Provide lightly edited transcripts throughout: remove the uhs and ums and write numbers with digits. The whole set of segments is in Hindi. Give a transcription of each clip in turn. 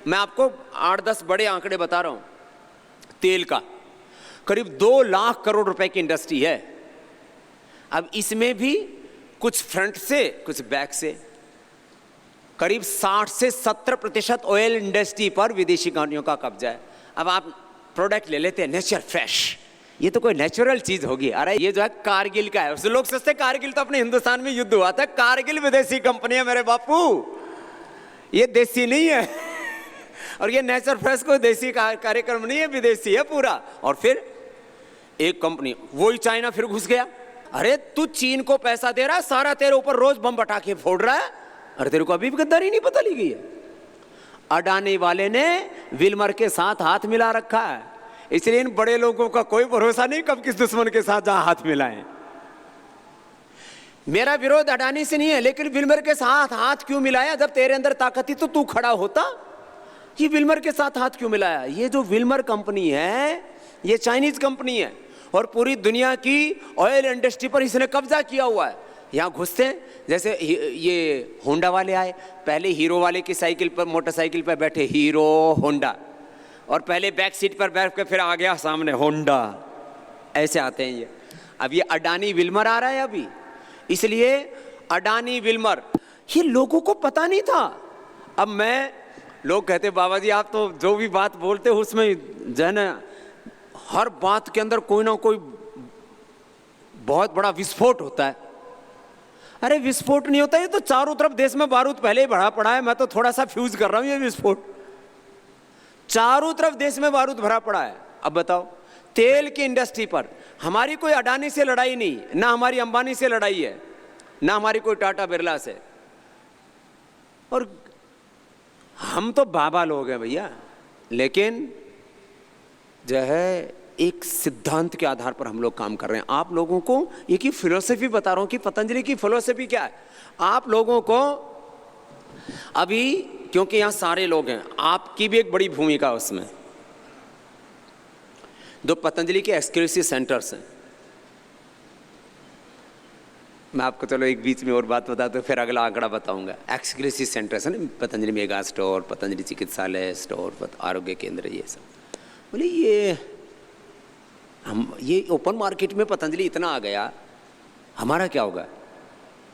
मैं आपको 8-10 बड़े आंकड़े बता रहा हूं। तेल का करीब 2 लाख करोड़ रुपए की इंडस्ट्री है। अब इसमें भी कुछ फ्रंट से कुछ बैक से करीब 60 से 70% ऑयल इंडस्ट्री पर विदेशी कंपनियों का कब्जा है। अब आप प्रोडक्ट ले लेते हैं नेचर फ्रेश, ये तो कोई नेचुरल चीज होगी। अरे ये जो है कारगिल का है, उससे लोग सोचते कारगिल तो अपने हिंदुस्तान में युद्ध हुआ था, कारगिल विदेशी कंपनी है मेरे बापू, ये देसी नहीं है। और ये नेचर फ्रेश कोई देसी कार्यक्रम नहीं है, विदेशी है पूरा। और फिर एक कंपनी वही चाइना फिर घुस गया। अरे तू चीन को पैसा दे रहा है, सारा तेरे ऊपर रोज बम पटाखे फोड़ रहा है, अरे तेरे को अभी भी गद्दारी नहीं पता ली गई है। अडानी वाले ने विल्मर के साथ हाथ मिला रखा है, इसलिए इन बड़े लोगों का कोई भरोसा नहीं कब किस दुश्मन के साथ जहां हाथ मिलाएं। मेरा विरोध अडानी से नहीं है, लेकिन विल्मर के साथ हाथ क्यों मिलाया? जब तेरे अंदर ताकत थी तो तू खड़ा होता। ये विल्मर के साथ हाथ क्यों मिलाया? ये जो विल्मर कंपनी है ये चाइनीज कंपनी है और पूरी दुनिया की ऑयल इंडस्ट्री पर इसने कब्जा किया हुआ है। यहाँ घुसते हैं, जैसे ये होंडा वाले आए, पहले हीरो वाले की साइकिल पर मोटरसाइकिल पर बैठे हीरो होंडा, और पहले बैक सीट पर बैठ के फिर आ गया सामने होंडा, ऐसे आते हैं ये। अब ये अडानी विल्मर आ रहा है अभी, इसलिए अडानी विल्मर ये लोगों को पता नहीं था। अब लोग कहते बाबा जी आप तो जो भी बात बोलते हो उसमें जो है ना हर बात के अंदर कोई ना कोई बहुत बड़ा विस्फोट होता है। अरे विस्फोट नहीं होता, ये तो चारों तरफ देश में बारूद पहले ही भरा पड़ा है, मैं तो थोड़ा सा फ्यूज कर रहा हूं। ये विस्फोट चारों तरफ देश में बारूद भरा पड़ा है। अब बताओ, तेल की इंडस्ट्री पर हमारी कोई अडानी से लड़ाई नहीं, ना हमारी अंबानी से लड़ाई है, ना हमारी कोई टाटा बिरला से, और हम तो बाबा लोग हैं भैया। लेकिन जो है एक सिद्धांत के आधार पर हम लोग काम कर रहे हैं। आप लोगों को एक ही फिलोसफी बता रहा हूं कि पतंजलि की फिलोसफी क्या है। आप लोगों को अभी, क्योंकि यहां सारे लोग हैं, आपकी भी एक बड़ी भूमिका उसमें। दो पतंजलि के एक्सक्लूसिव सेंटर्स हैं। मैं आपको चलो एक बीच में और बात बता दो, फिर अगला आंकड़ा बताऊंगा। एक्सक्लूसिव सेंटर्स है ना, पतंजलि मेगा स्टोर, पतंजलि चिकित्सालय स्टोर, आरोग्य केंद्र, ये सब। बोले ये ओपन मार्केट में पतंजलि इतना आ गया, हमारा क्या होगा?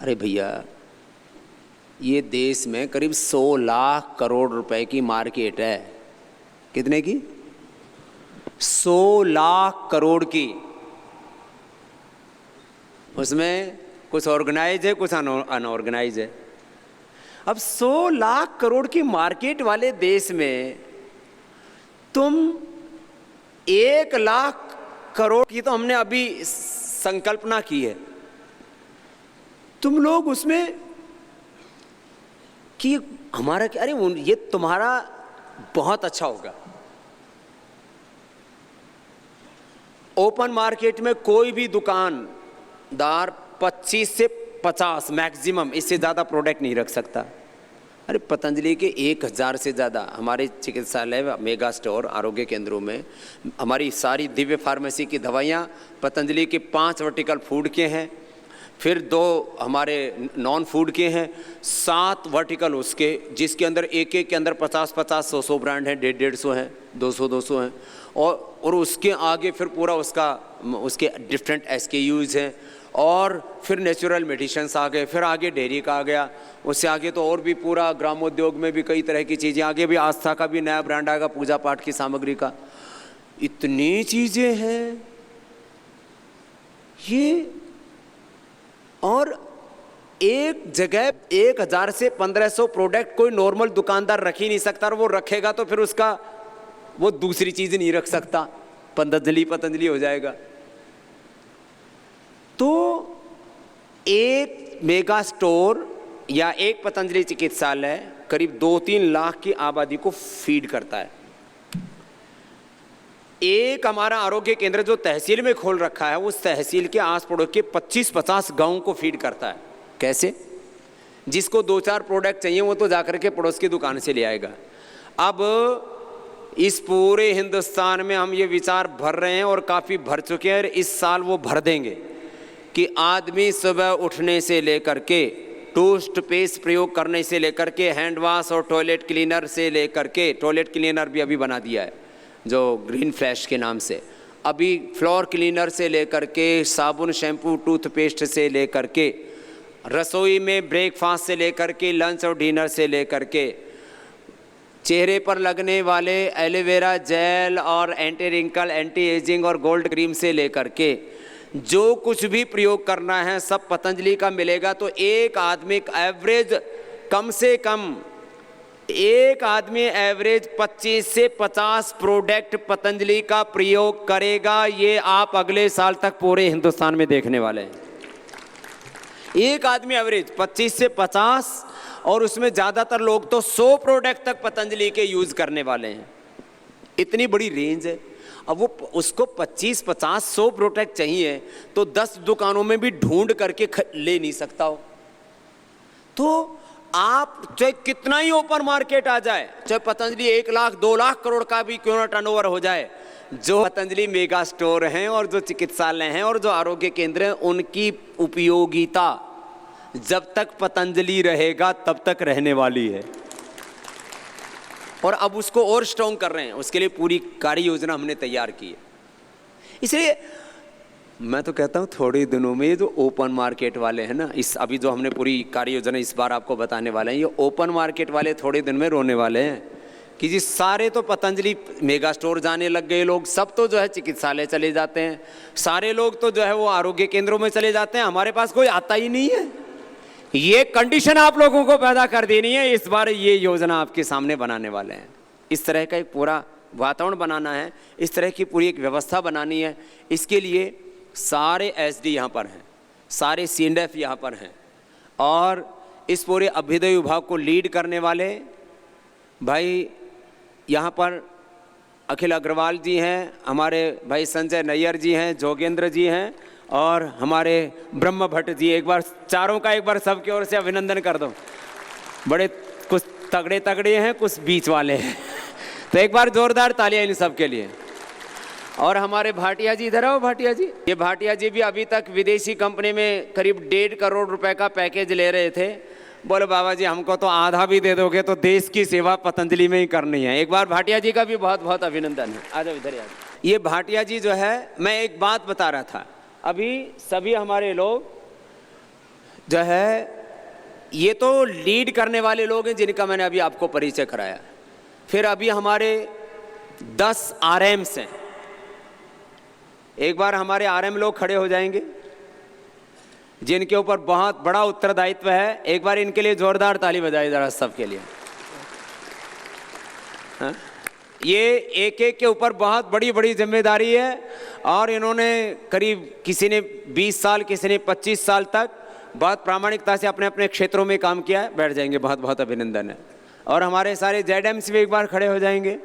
अरे भैया, ये देश में करीब 100 लाख करोड़ रुपए की मार्केट है। कितने की? 100 लाख करोड़ की। उसमें कुछ ऑर्गेनाइज है, कुछ अनऑर्गेनाइज है। अब 100 लाख करोड़ की मार्केट वाले देश में तुम 1 लाख करोड़ की तो हमने अभी संकल्पना की है, तुम लोग उसमें कि हमारा क्या, अरे ये तुम्हारा बहुत अच्छा होगा। ओपन मार्केट में कोई भी दुकानदार 25 से 50 मैक्सिमम, इससे ज़्यादा प्रोडक्ट नहीं रख सकता। अरे पतंजलि के 1000 से ज़्यादा हमारे चिकित्सालय, मेगा स्टोर, आरोग्य केंद्रों में हमारी सारी दिव्य फार्मेसी की दवाइयाँ पतंजलि के 5 वर्टिकल फूड के हैं, फिर 2 हमारे नॉन फूड के हैं, 7 वर्टिकल उसके, जिसके अंदर एक के अंदर 50-50, 100 ब्रांड हैं, 150 हैं, 200 हैं, और उसके आगे फिर पूरा उसके डिफरेंट SKUs हैं, और फिर नेचुरल मेडिसिन्स आ गए, फिर आगे डेयरी का आ गया, उससे आगे तो और भी पूरा ग्रामोद्योग में भी कई तरह की चीज़ें, आगे भी आस्था का भी नया ब्रांड आएगा, पूजा पाठ की सामग्री का। इतनी चीज़ें हैं ये, और एक जगह 1000 से 1500 प्रोडक्ट कोई नॉर्मल दुकानदार रख ही नहीं सकता, और वो रखेगा तो फिर उसका वो दूसरी चीज़ नहीं रख सकता, पतंजलि हो जाएगा। तो एक मेगा स्टोर या एक पतंजलि चिकित्सालय करीब 2-3 लाख की आबादी को फीड करता है। एक हमारा आरोग्य केंद्र जो तहसील में खोल रखा है, उस तहसील के आस पड़ोस के 25-50 गांव को फीड करता है। कैसे? जिसको 2-4 प्रोडक्ट चाहिए वो तो जाकर के पड़ोस की दुकान से ले आएगा। अब इस पूरे हिंदुस्तान में हम ये विचार भर रहे हैं और काफ़ी भर चुके हैं, और इस साल वो भर देंगे कि आदमी सुबह उठने से लेकर के टूथपेस्ट प्रयोग करने से लेकर के हैंड वॉश और टॉयलेट क्लीनर से लेकर के, टॉयलेट क्लीनर भी अभी बना दिया है जो ग्रीन फ्लैश के नाम से, अभी फ्लोर क्लीनर से लेकर के साबुन, शैम्पू, टूथपेस्ट से लेकर के, रसोई में ब्रेकफास्ट से लेकर के, लंच और डिनर से लेकर के, चेहरे पर लगने वाले एलोवेरा जेल और एंटी रिंकल, एंटी एजिंग और गोल्ड क्रीम से लेकर के जो कुछ भी प्रयोग करना है सब पतंजलि का मिलेगा। तो एक आदमी एवरेज, कम से कम एक आदमी एवरेज 25 से 50 प्रोडक्ट पतंजलि का प्रयोग करेगा। ये आप अगले साल तक पूरे हिंदुस्तान में देखने वाले हैं। एक आदमी एवरेज 25 से 50, और उसमें ज़्यादातर लोग तो 100 प्रोडक्ट तक पतंजलि के यूज़ करने वाले हैं। इतनी बड़ी रेंज है। अब वो उसको 25, 50, 100 प्रोडक्ट चाहिए तो 10 दुकानों में भी ढूंढ करके ले नहीं सकता हो। तो आप चाहे कितना ही ओपन मार्केट आ जाए, चाहे पतंजलि 1 लाख 2 लाख करोड़ का भी क्यों ना टर्नओवर हो जाए, जो पतंजलि मेगा स्टोर हैं और जो चिकित्सालय हैं और जो आरोग्य केंद्र हैं, उनकी उपयोगिता जब तक पतंजलि रहेगा तब तक रहने वाली है। और अब उसको और स्ट्रॉन्ग कर रहे हैं, उसके लिए पूरी कार्य योजना हमने तैयार की है। इसलिए मैं तो कहता हूँ थोड़े दिनों में ये जो ओपन मार्केट वाले हैं ना, इस अभी जो हमने पूरी कार्य योजना इस बार आपको बताने वाले हैं, ये ओपन मार्केट वाले थोड़े दिन में रोने वाले हैं कि जी सारे तो पतंजलि मेगा स्टोर जाने लग गए लोग, सब तो जो है चिकित्सालय चले जाते हैं, सारे लोग तो जो है वो आरोग्य केंद्रों में चले जाते हैं, हमारे पास कोई आता ही नहीं है। ये कंडीशन आप लोगों को पैदा कर देनी है। इस बार ये योजना आपके सामने बनाने वाले हैं। इस तरह का एक पूरा वातावरण बनाना है, इस तरह की पूरी एक व्यवस्था बनानी है। इसके लिए सारे एसडी यहाँ पर हैं, सारे सीएनडीएफ यहाँ पर हैं, और इस पूरे अभ्युदय विभाग को लीड करने वाले भाई यहाँ पर अखिल अग्रवाल जी हैं, हमारे भाई संजय नैयर जी हैं, जोगेंद्र जी हैं, और हमारे ब्रह्म भट्ट जी। एक बार चारों का एक बार सबकी ओर से अभिनंदन कर दो। बड़े कुछ तगड़े तगड़े हैं, कुछ बीच वाले हैं, तो एक बार जोरदार तालियां इन सब के लिए। और हमारे भाटिया जी, इधर आओ भाटिया जी। ये भाटिया जी भी अभी तक विदेशी कंपनी में करीब 1.5 करोड़ रुपए का पैकेज ले रहे थे। बोले बाबा जी हमको तो आधा भी दे दोगे तो देश की सेवा पतंजलि में ही करनी है। एक बार भाटिया जी का भी बहुत बहुत अभिनंदन है। आ जाओ इधर। ये भाटिया जी जो है, मैं एक बात बता रहा था, अभी सभी हमारे लोग जो है ये तो लीड करने वाले लोग हैं जिनका मैंने अभी आपको परिचय कराया। फिर अभी हमारे 10 आरएम्स हैं। एक बार हमारे आरएम लोग खड़े हो जाएंगे जिनके ऊपर बहुत बड़ा उत्तरदायित्व है। एक बार इनके लिए जोरदार ताली बजाइए जरा सबके लिए। हाँ? ये एक एक के ऊपर बहुत बड़ी बड़ी जिम्मेदारी है, और इन्होंने करीब किसी ने 20 साल, किसी ने 25 साल तक बहुत प्रामाणिकता से अपने अपने क्षेत्रों में काम किया है। बैठ जाएंगे, बहुत बहुत अभिनंदन है। और हमारे सारे जेडएम्स भी एक बार खड़े हो जाएंगे।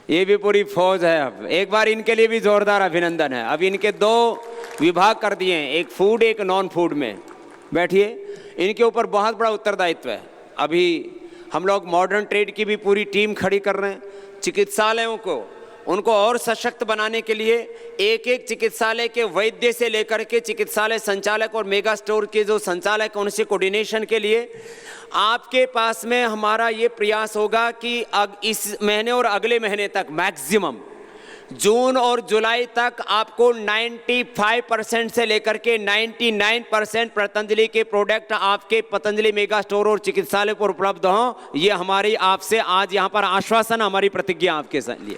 ये भी पूरी फौज है। अब एक बार इनके लिए भी जोरदार अभिनंदन है। अब इनके 2 विभाग कर दिए हैं, एक फूड एक नॉन फूड में। बैठिए, इनके ऊपर बहुत बड़ा उत्तरदायित्व है। अभी हम लोग मॉडर्न ट्रेड की भी पूरी टीम खड़ी कर रहे हैं। चिकित्सालयों को उनको और सशक्त बनाने के लिए एक एक चिकित्सालय के वैद्य से लेकर के चिकित्सालय संचालक और मेगा स्टोर के जो संचालक, उनसे कोऑर्डिनेशन के लिए आपके पास में हमारा ये प्रयास होगा कि इस महीने और अगले महीने तक मैक्सिमम जून और जुलाई तक आपको 95% से लेकर के 99% पतंजलि के प्रोडक्ट आपके पतंजलि मेगा स्टोर और चिकित्सालय पर उपलब्ध हों। ये हमारी आपसे आज यहाँ पर आश्वासन, हमारी प्रतिज्ञा आपके लिए।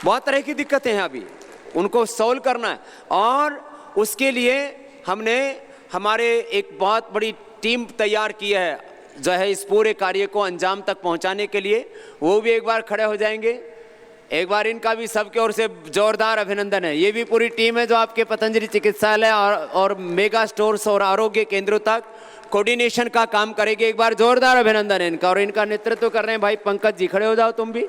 बहुत तरह की दिक्कतें हैं अभी, उनको सॉल्व करना है, और उसके लिए हमने हमारे एक बहुत बड़ी टीम तैयार की है जो है इस पूरे कार्य को अंजाम तक पहुंचाने के लिए। वो भी एक बार खड़े हो जाएंगे। एक बार इनका भी सबके ओर से जोरदार अभिनंदन है। ये भी पूरी टीम है जो आपके पतंजलि चिकित्सालय और मेगा स्टोर्स और आरोग्य केंद्रों तक कोऑर्डिनेशन का काम करेगी। एक बार जोरदार अभिनंदन है इनका। और इनका नेतृत्व कर रहे हैं भाई पंकज जी। खड़े हो जाओ तुम भी।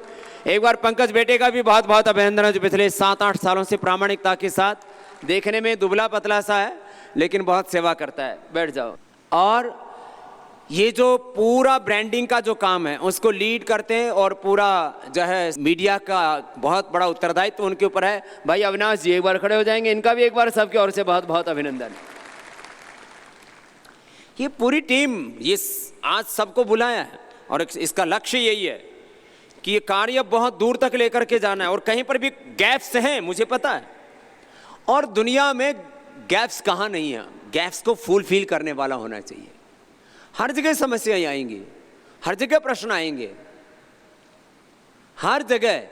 एक बार पंकज बेटे का भी बहुत बहुत अभिनंदन है, जो पिछले 7-8 सालों से प्रामाणिकता के साथ, देखने में दुबला पतला सा है लेकिन बहुत सेवा करता है। बैठ जाओ। और ये जो पूरा ब्रांडिंग का जो काम है उसको लीड करते हैं, और पूरा जो है मीडिया का बहुत बड़ा उत्तरदायित्व उनके ऊपर है। भाई अविनाश जी एक बार खड़े हो जाएंगे। इनका भी एक बार सबके ओर से बहुत बहुत अभिनंदन। ये पूरी टीम ये आज सबको बुलाया है और इसका लक्ष्य यही है कि ये कार्य बहुत दूर तक लेकर के जाना है। और कहीं पर भी गैप्स हैं मुझे पता है, और दुनिया में गैप्स कहाँ नहीं है, गैप्स को फुलफिल करने वाला होना चाहिए। हर जगह समस्याएं आएंगी, हर जगह प्रश्न आएंगे, हर जगह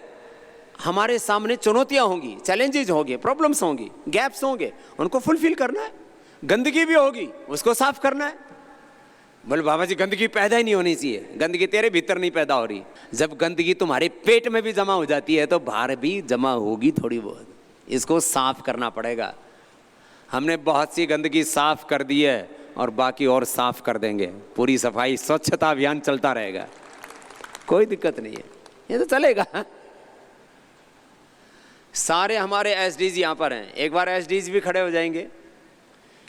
हमारे सामने चुनौतियां होंगी, चैलेंजेस होंगे, प्रॉब्लम्स होंगी, गैप्स होंगे, उनको फुलफिल करना है। गंदगी भी होगी, उसको साफ करना है। बोले बाबा जी गंदगी पैदा ही नहीं होनी चाहिए। गंदगी तेरे भीतर नहीं पैदा हो रही। जब गंदगी तुम्हारे पेट में भी जमा हो जाती है तो बाहर भी जमा होगी थोड़ी बहुत, इसको साफ करना पड़ेगा। हमने बहुत सी गंदगी साफ कर दी है और बाकी और साफ कर देंगे। पूरी सफाई स्वच्छता अभियान चलता रहेगा, कोई दिक्कत नहीं है, ये तो चलेगा। सारे हमारे एसडीजी यहाँ पर हैं, एक बार एसडीजी भी खड़े हो जाएंगे।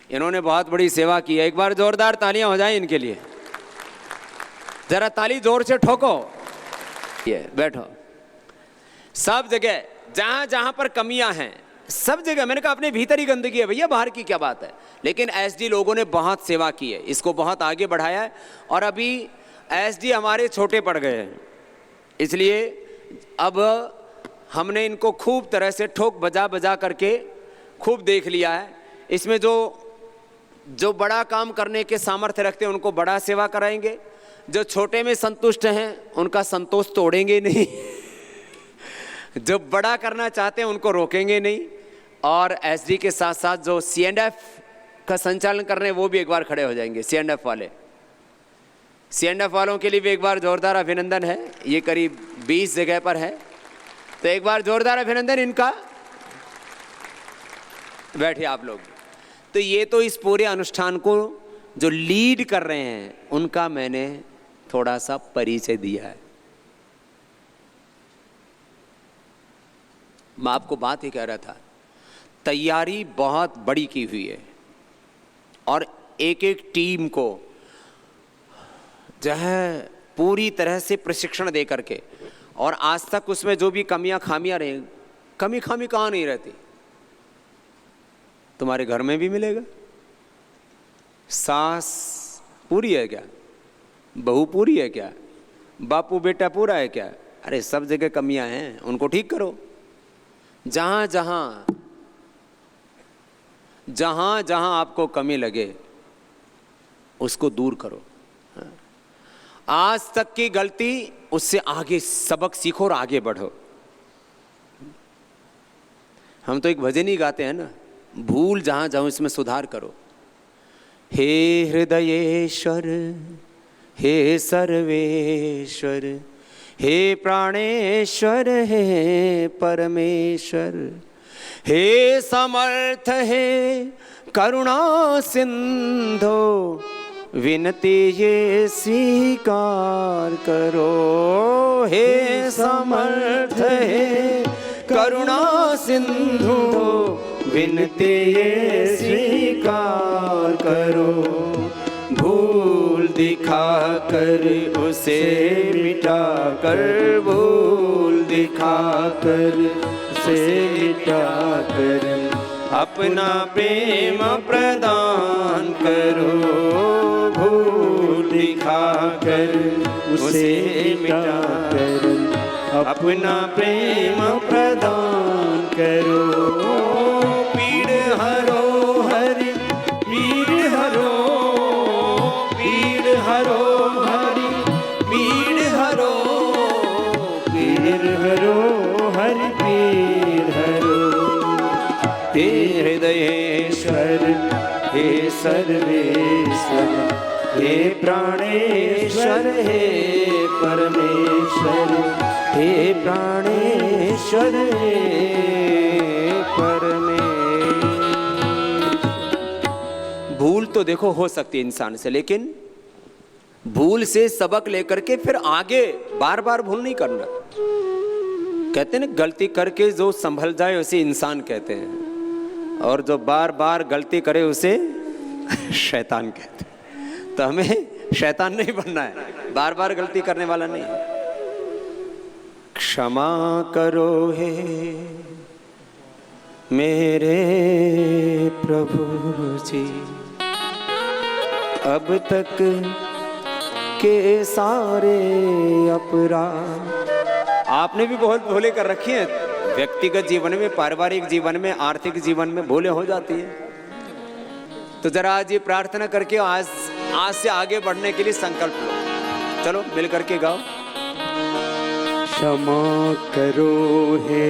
इन्होंने बहुत बड़ी सेवा की है, एक बार जोरदार तालियां हो जाएं इनके लिए। जरा ताली जोर से ठोको। ये बैठो। सब जगह जहां जहां पर कमियां हैं, सब जगह मैंने कहा अपने भीतर ही गंदगी है भैया, बाहर की क्या बात है। लेकिन एसडी लोगों ने बहुत सेवा की है, इसको बहुत आगे बढ़ाया है। और अभी एसडी हमारे छोटे पड़ गए हैं, इसलिए अब हमने इनको खूब तरह से ठोक बजा बजा करके खूब देख लिया है। इसमें जो बड़ा काम करने के सामर्थ्य रखते हैं उनको बड़ा सेवा कराएंगे, जो छोटे में संतुष्ट हैं उनका संतोष तोड़ेंगे नहीं, जो बड़ा करना चाहते हैं उनको रोकेंगे नहीं। और एसडी के साथ साथ जो C&F का संचालन कर रहे हैं वो भी एक बार खड़े हो जाएंगे। C&F वाले, C&F वालों के लिए भी एक बार जोरदार अभिनंदन है। ये करीब 20 जगह पर है, तो एक बार जोरदार अभिनंदन इनका। बैठिए आप लोग। तो ये तो इस पूरे अनुष्ठान को जो लीड कर रहे हैं उनका मैंने थोड़ा सा परिचय दिया है। मैं आपको बात ही कह रहा था, तैयारी बहुत बड़ी की हुई है और एक एक टीम को जो है पूरी तरह से प्रशिक्षण दे करके, और आज तक उसमें जो भी कमियां खामियां रही, कमी खामी कहाँ नहीं रहती। तुम्हारे घर में भी मिलेगा। सास पूरी है क्या, बहू पूरी है क्या, बापू बेटा पूरा है क्या? अरे सब जगह कमियां हैं, उनको ठीक करो। जहां जहां जहां जहां आपको कमी लगे उसको दूर करो। आज तक की गलती, उससे आगे सबक सीखो और आगे बढ़ो। हम तो एक भजन ही गाते हैं ना, भूल जहां जाऊं इसमें सुधार करो। हे हृदयेश्वर, हे सर्वेश्वर, हे प्राणेश्वर, हे परमेश्वर, हे समर्थ, हे करुणा सिंधो, विनती ये स्वीकार करो। हे समर्थ, हे करुणा सिंधु, विनती ये स्वीकार करो। भूल दिखा कर उसे मिटा कर, भूल दिखा कर उसे मिटा कर, अपना प्रेम प्रदान करो। भूल दिखा कर उसे मिटा कर, अपना प्रेम प्रदान करो। पीड़ हरो हरि, पीड़ हरो, पीड़ हरो हरि, पीड़ हरो, पीड़ हरो हरि, पीड़ हरो। हे हृदयेश्वर, हे सर्वेश्वर, हे प्राणेश्वर, हे परमेश्वर, हे प्राणेश्वर, हे परमेश्वर। भूल तो देखो हो सकती है इंसान से, लेकिन भूल से सबक लेकर के फिर आगे बार बार भूल नहीं करना। कहते हैं ना, गलती करके जो संभल जाए उसे इंसान कहते हैं, और जो बार बार गलती करे उसे शैतान कहते हैं। तो हमें शैतान नहीं बनना है, बार बार गलती करने वाला नहीं। क्षमा करो हे मेरे प्रभु जी, अब तक के सारे अपराध। आपने भी बहुत भूले कर रखी हैं, व्यक्तिगत जीवन में, पारिवारिक जीवन में, आर्थिक जीवन में भूले हो जाती है। तो जरा आज ये प्रार्थना करके आज से आगे बढ़ने के लिए संकल्प लो। चलो मिल करके गाओ। क्षमा करो हे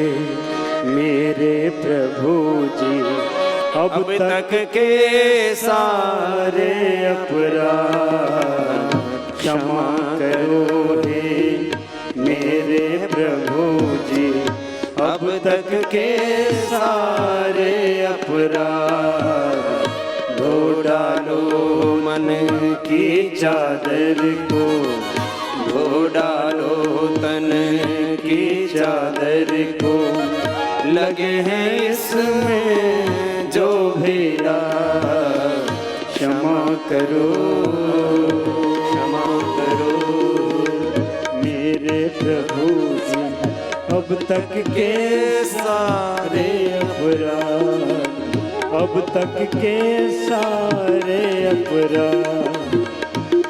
मेरे प्रभु जी, अब तक के सारे अपराध। क्षमा करो हे मेरे प्रभु जी, अब तक के सारे अपराध। धो डालो मन की चादर को, धो डालो तन की चादर को, लगे हैं इसमें जो भी राग। क्षमा करो, क्षमा करो मेरे प्रभु जी, अब तक के सारे अपराध। अब तक के सारे अपराध,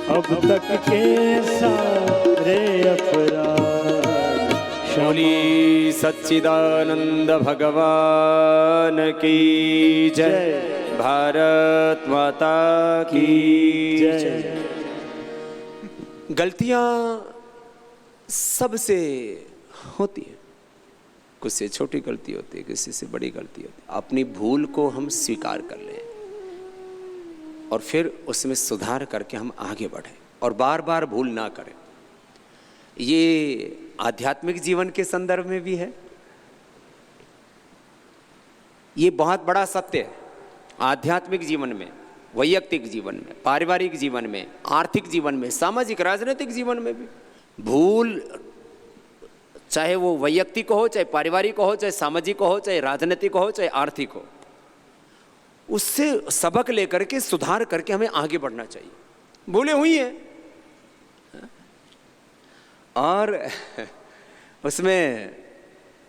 अब तक के सारे अपराध। बोली सच्चिदानंद भगवान की जय, भारत माता की जय। गलतियां सबसे होती है, कुछ से छोटी गलती होती है, किसी से बड़ी गलती होती है। अपनी भूल को हम स्वीकार कर लें और फिर उसमें सुधार करके हम आगे बढ़ें और बार बार भूल ना करें। ये आध्यात्मिक जीवन के संदर्भ में भी है, ये बहुत बड़ा सत्य है। आध्यात्मिक जीवन में, वैयक्तिक जीवन में, पारिवारिक जीवन में, आर्थिक जीवन में, सामाजिक राजनीतिक जीवन में भी भूल, चाहे वो वैयक्तिक हो, चाहे पारिवारिक हो, चाहे सामाजिक हो, चाहे राजनीतिक हो, चाहे आर्थिक हो, उससे सबक लेकर के सुधार करके हमें आगे बढ़ना चाहिए। भूलें हुई हैं और उसमें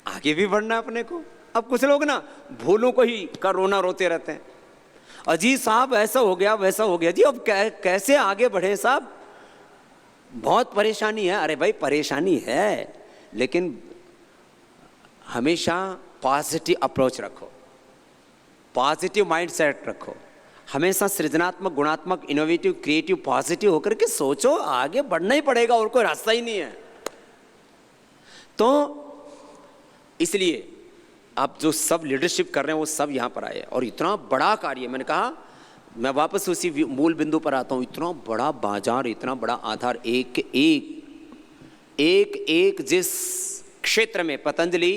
आगे भी बढ़ना अपने को। अब कुछ लोग ना भूलों को ही का रोना रोते रहते हैं, अजी साहब ऐसा हो गया वैसा हो गया जी, अब कैसे आगे बढ़े साहब, बहुत परेशानी है। अरे भाई परेशानी है, लेकिन हमेशा पॉजिटिव अप्रोच रखो, पॉजिटिव माइंडसेट रखो, हमेशा सृजनात्मक, गुणात्मक, इनोवेटिव, क्रिएटिव, पॉजिटिव होकर के सोचो। आगे बढ़ना ही पड़ेगा और कोई रास्ता ही नहीं है। तो इसलिए आप जो सब लीडरशिप कर रहे हैं वो सब यहाँ पर आए और इतना बड़ा कार्य, मैंने कहा मैं वापस उसी मूल बिंदु पर आता हूँ, इतना बड़ा बाजार, इतना बड़ा आधार, एक जिस क्षेत्र में पतंजलि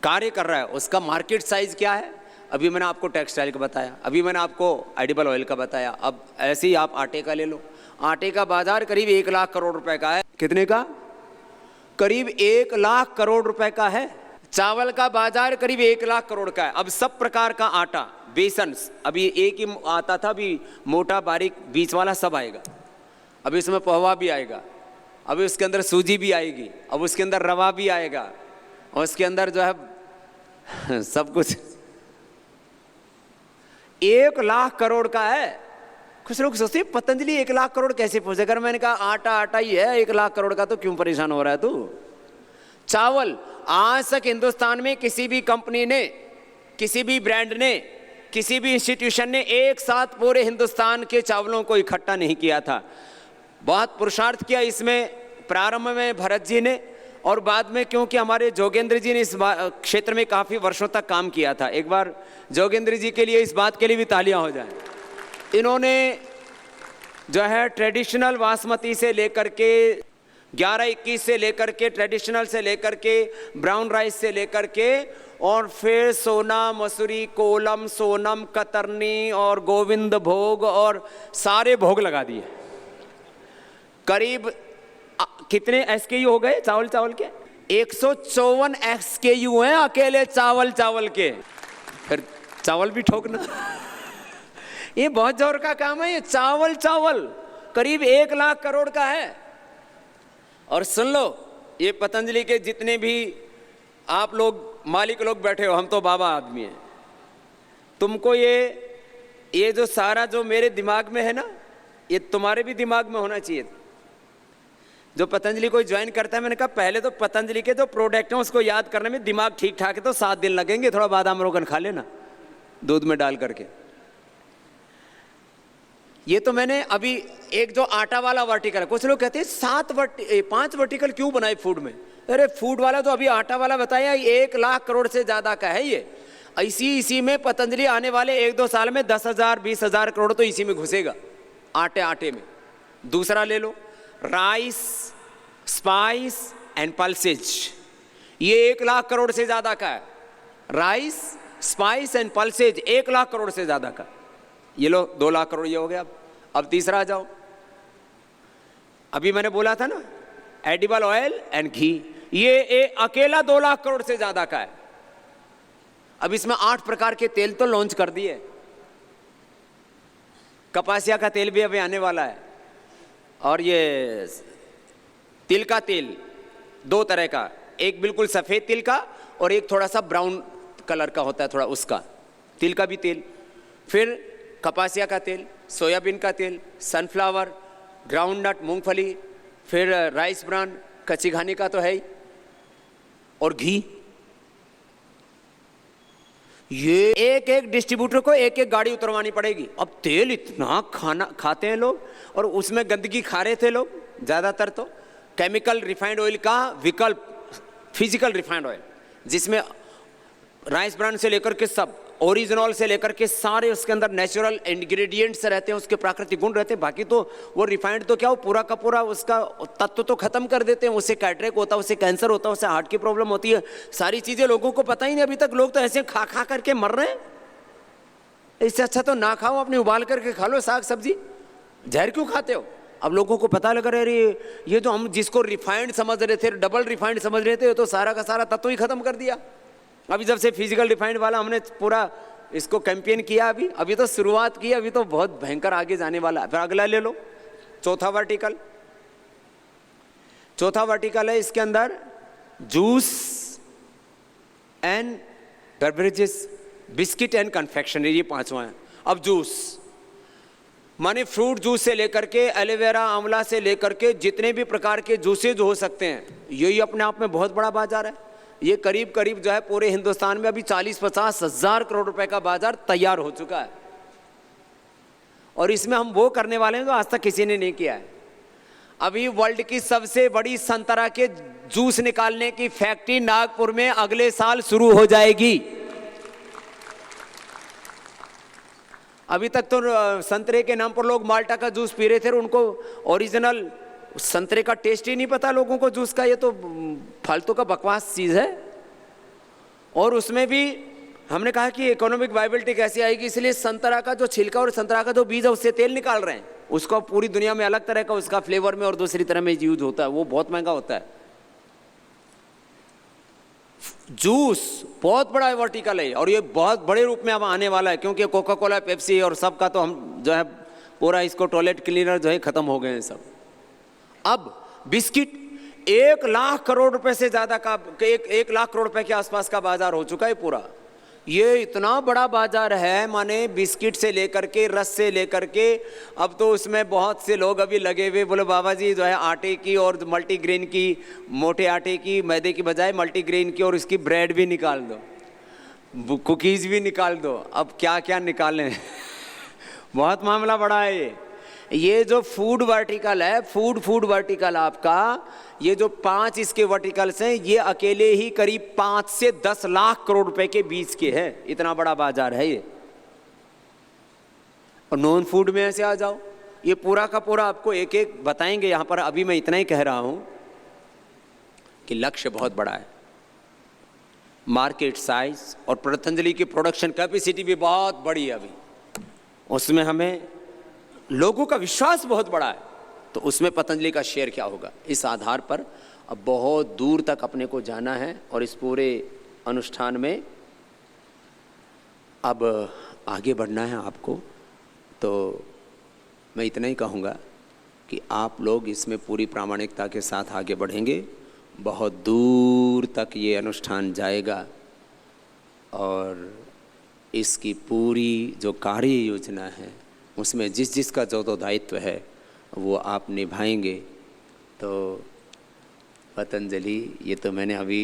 कार्य कर रहा है उसका मार्केट साइज क्या है। अभी मैंने आपको टेक्सटाइल का बताया, अभी मैंने आपको एडिबल ऑयल का बताया, अब ऐसे ही आप आटे का ले लो। आटे का बाजार करीब 1 लाख करोड़ रुपए का है। कितने का? करीब 1 लाख करोड़ रुपए का है। चावल का बाजार करीब 1 लाख करोड़ का है। अब सब प्रकार का आटा, बेसन, अभी एक ही आता था, अभी मोटा बारीक बीच वाला सब आएगा। अभी इसमें पोहा भी आएगा, अभी उसके अंदर सूजी भी आएगी, अब उसके अंदर रवा भी आएगा और उसके अंदर जो है सब कुछ। 1 लाख करोड़ का है। कुछ लोग सोचते हैं पतंजलि 1 लाख करोड़ कैसे पहुंचे। अगर मैंने कहा आटा ही है, 1 लाख करोड़ का, तो क्यों परेशान हो रहा है तू। चावल, आज तक हिंदुस्तान में किसी भी कंपनी ने, किसी भी ब्रांड ने, किसी भी इंस्टीट्यूशन ने एक साथ पूरे हिंदुस्तान के चावलों को इकट्ठा नहीं किया था। बहुत पुरुषार्थ किया इसमें प्रारंभ में भरत जी ने, और बाद में क्योंकि हमारे जोगेंद्र जी ने इस क्षेत्र में काफ़ी वर्षों तक काम किया था। एक बार जोगेंद्र जी के लिए, इस बात के लिए भी तालियां हो जाएं। इन्होंने जो है ट्रेडिशनल बासमती से लेकर के 11-21 से लेकर के, ट्रेडिशनल से लेकर के, ब्राउन राइस से लेकर के, और फिर सोना मसूरी, कोलम, सोनम, कतरनी और गोविंद भोग और सारे भोग लगा दिए। करीब कितने SKU हो गए चावल के? 154 SKU हैं अकेले चावल के। फिर चावल भी ठोकना ये बहुत जोर का काम है। ये चावल करीब 1 लाख करोड़ का है। और सुन लो, ये पतंजलि के जितने भी आप लोग मालिक लोग बैठे हो, हम तो बाबा आदमी हैं, तुमको ये ये जो सारा जो मेरे दिमाग में है ना, ये तुम्हारे भी दिमाग में होना चाहिए। जो पतंजलि कोई ज्वाइन करता है, मैंने कहा पहले तो पतंजलि के जो प्रोडक्ट हैं उसको याद करने में दिमाग ठीक ठाक है तो 7 दिन लगेंगे, थोड़ा बादाम रोगन खा लेना दूध में डाल करके। ये तो मैंने अभी एक जो आटा वाला वर्टिकल है, कुछ लोग कहते हैं 5 वर्टिकल क्यों बनाए फूड में। अरे फूड वाला तो अभी आटा वाला बताया, 1 लाख करोड़ से ज्यादा का है ये। इसी में पतंजलि आने वाले 1-2 साल में 10,000 20,000 करोड़ तो इसी में घुसेगा, आटे में। दूसरा ले लो, राइस स्पाइस एंड पल्सेज, ये 1 लाख करोड़ से ज्यादा का है। Rice spice and pulses 1 lakh crore से ज्यादा का। ये लो 2 लाख करोड़ ये हो गया। अब तीसरा आ जाओ, अभी मैंने बोला था ना एडिबल ऑयल एंड घी, ये अकेला 2 लाख करोड़ से ज्यादा का है। अब इसमें 8 प्रकार के तेल तो लॉन्च कर दिए। कपासिया का तेल भी अभी आने वाला है, और ये तिल का तेल 2 तरह का, एक बिल्कुल सफेद तिल का और एक थोड़ा सा ब्राउन कलर का होता है थोड़ा, उसका तिल का भी तेल। फिर कपासिया का तेल, सोयाबीन का तेल, सनफ्लावर, ग्राउंडनट मूंगफली, फिर राइस ब्रान, कच्ची घानी का तो है ही, और घी। ये एक डिस्ट्रीब्यूटर को एक गाड़ी उतरवानी पड़ेगी। अब तेल इतना खाते हैं लोग, और उसमें गंदगी खा रहे थे लोग ज्यादातर। तो केमिकल रिफाइंड ऑयल का विकल्प फिजिकल रिफाइंड ऑयल, जिसमें राइस ब्रांड से लेकर के सब, ओरिजिनल से लेकर के सारे उसके अंदर नेचुरल इंग्रेडिएंट्स रहते हैं, उसके प्राकृतिक गुण रहते हैं। बाकी तो वो रिफाइंड तो क्या, वो पूरा का पूरा उसका तत्व तो खत्म कर देते हैं। उससे कैटरेक होता है, उससे कैंसर होता है, उससे हार्ट की प्रॉब्लम होती है, सारी चीजें लोगों को पता ही नहीं। अभी तक लोग तो ऐसे खा खा करके मर रहे हैं। इससे अच्छा तो ना खाओ, अपने उबाल करके खा लो साग सब्जी, जहर क्यों खाते हो। अब लोगों को पता लग रहा है ये जो हम जिसको रिफाइंड समझ रहे थे, डबल रिफाइंड समझ रहे थे, तो सारा का सारा तत्व ही खत्म कर दिया। अभी जब से फिजिकल रिफाइंड वाला हमने पूरा इसको कैंपेन किया, अभी तो शुरुआत की, अभी तो बहुत भयंकर आगे जाने वाला है। फिर अगला ले लो, चौथा वर्टिकल है, इसके अंदर juice and beverages, biscuit and confectionery, ये 5वां है। अब जूस माने फ्रूट जूस से लेकर के एलोवेरा आंवला से लेकर के जितने भी प्रकार के जूसेज हो सकते हैं, यही अपने आप में बहुत बड़ा बाजार है। ये करीब करीब जो है पूरे हिंदुस्तान में अभी 40-50 हजार करोड़ रुपए का बाजार तैयार हो चुका है, और इसमें हम वो करने वाले हैं जो आज तक किसी ने नहीं किया है। अभी वर्ल्ड की सबसे बड़ी संतरा के जूस निकालने की फैक्ट्री नागपुर में अगले साल शुरू हो जाएगी। अभी तक तो संतरे के नाम पर लोग माल्टा का जूस पी रहे थे, और उनको ओरिजिनल संतरे का टेस्ट ही नहीं पता लोगों को जूस का। ये तो फालतू का बकवास चीज है। और उसमें भी हमने कहा कि इकोनॉमिक वायबिलिटी कैसे आएगी, इसलिए संतरा का जो छिलका और संतरा का जो बीज है उससे तेल निकाल रहे हैं। उसको पूरी दुनिया में अलग तरह का उसका फ्लेवर में और दूसरी तरह में यूज होता है, वो बहुत महंगा होता है। जूस बहुत बड़ा वर्टिकल है, और ये बहुत बड़े रूप में अब आने वाला है, क्योंकि कोका कोला, पेप्सी और सब का तो हम जो है पूरा इसको टॉयलेट क्लीनर जो है खत्म हो गए हैं सब। अब बिस्किट 1 लाख करोड़ रुपए से ज्यादा का, 1 लाख करोड़ रुपए के आसपास का बाजार हो चुका है पूरा। ये इतना बड़ा बाजार है, माने बिस्किट से लेकर के, रस से लेकर के, अब तो उसमें बहुत से लोग अभी लगे हुए, बोले बाबा जी जो है आटे की और मल्टीग्रेन की, मोटे आटे की, मैदे की बजाय मल्टीग्रेन की और इसकी ब्रेड भी निकाल दो, कुकीज भी निकाल दो, अब क्या क्या निकालें। बहुत मामला बड़ा है ये जो फूड वर्टिकल है, फूड वर्टिकल आपका, ये जो 5 इसके वर्टिकल्स हैं, ये अकेले ही करीब 5 से 10 लाख करोड़ रुपए के बीच के हैं। इतना बड़ा बाजार है ये। और नॉन फूड में ऐसे आ जाओ, ये पूरा का पूरा आपको एक एक बताएंगे यहाँ पर। अभी मैं इतना ही कह रहा हूं कि लक्ष्य बहुत बड़ा है, मार्केट साइज और पतंजलि की प्रोडक्शन कैपेसिटी भी बहुत बड़ी है अभी, उसमें हमें लोगों का विश्वास बहुत बड़ा है, तो उसमें पतंजलि का शेयर क्या होगा, इस आधार पर अब बहुत दूर तक अपने को जाना है। और इस पूरे अनुष्ठान में अब आगे बढ़ना है आपको, तो मैं इतना ही कहूँगा कि आप लोग इसमें पूरी प्रामाणिकता के साथ आगे बढ़ेंगे, बहुत दूर तक ये अनुष्ठान जाएगा। और इसकी पूरी जो कार्य योजना है उसमें जिस जिसका जो दायित्व है वो आप निभाएंगे तो पतंजलि, ये तो मैंने अभी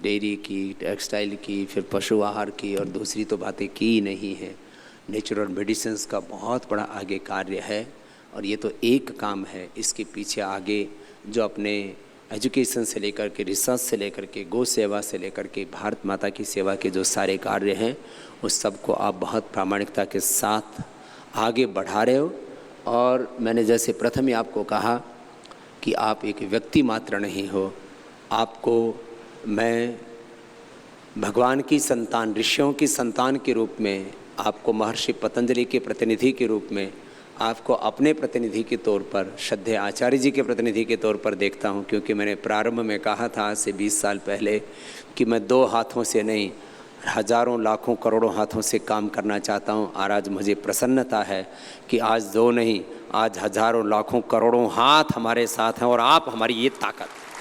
डेयरी की, टेक्सटाइल की, फिर पशु आहार की और दूसरी तो बातें की ही नहीं है। नेचुरल मेडिसिन्स का बहुत बड़ा आगे कार्य है और ये तो एक काम है। इसके पीछे आगे जो अपने एजुकेशन से लेकर के, रिसर्च से लेकर के, गौ सेवा से लेकर के भारत माता की सेवा के जो सारे कार्य हैं उस सब को आप बहुत प्रामाणिकता के साथ आगे बढ़ा रहे हो। और मैंने जैसे प्रथम ही आपको कहा कि आप एक व्यक्ति मात्र नहीं हो, आपको मैं भगवान की संतान, ऋषियों की संतान के रूप में, आपको महर्षि पतंजलि के प्रतिनिधि के रूप में, आपको अपने प्रतिनिधि के तौर पर, श्रद्धेय आचार्य जी के प्रतिनिधि के तौर पर देखता हूँ। क्योंकि मैंने प्रारंभ में कहा था आज से 20 साल पहले कि मैं 2 हाथों से नहीं, हजारों लाखों करोड़ों हाथों से काम करना चाहता हूँ। और आज मुझे प्रसन्नता है कि आज 2 नहीं, आज हजारों लाखों करोड़ों हाथ हमारे साथ हैं और आप हमारी ये ताकत है।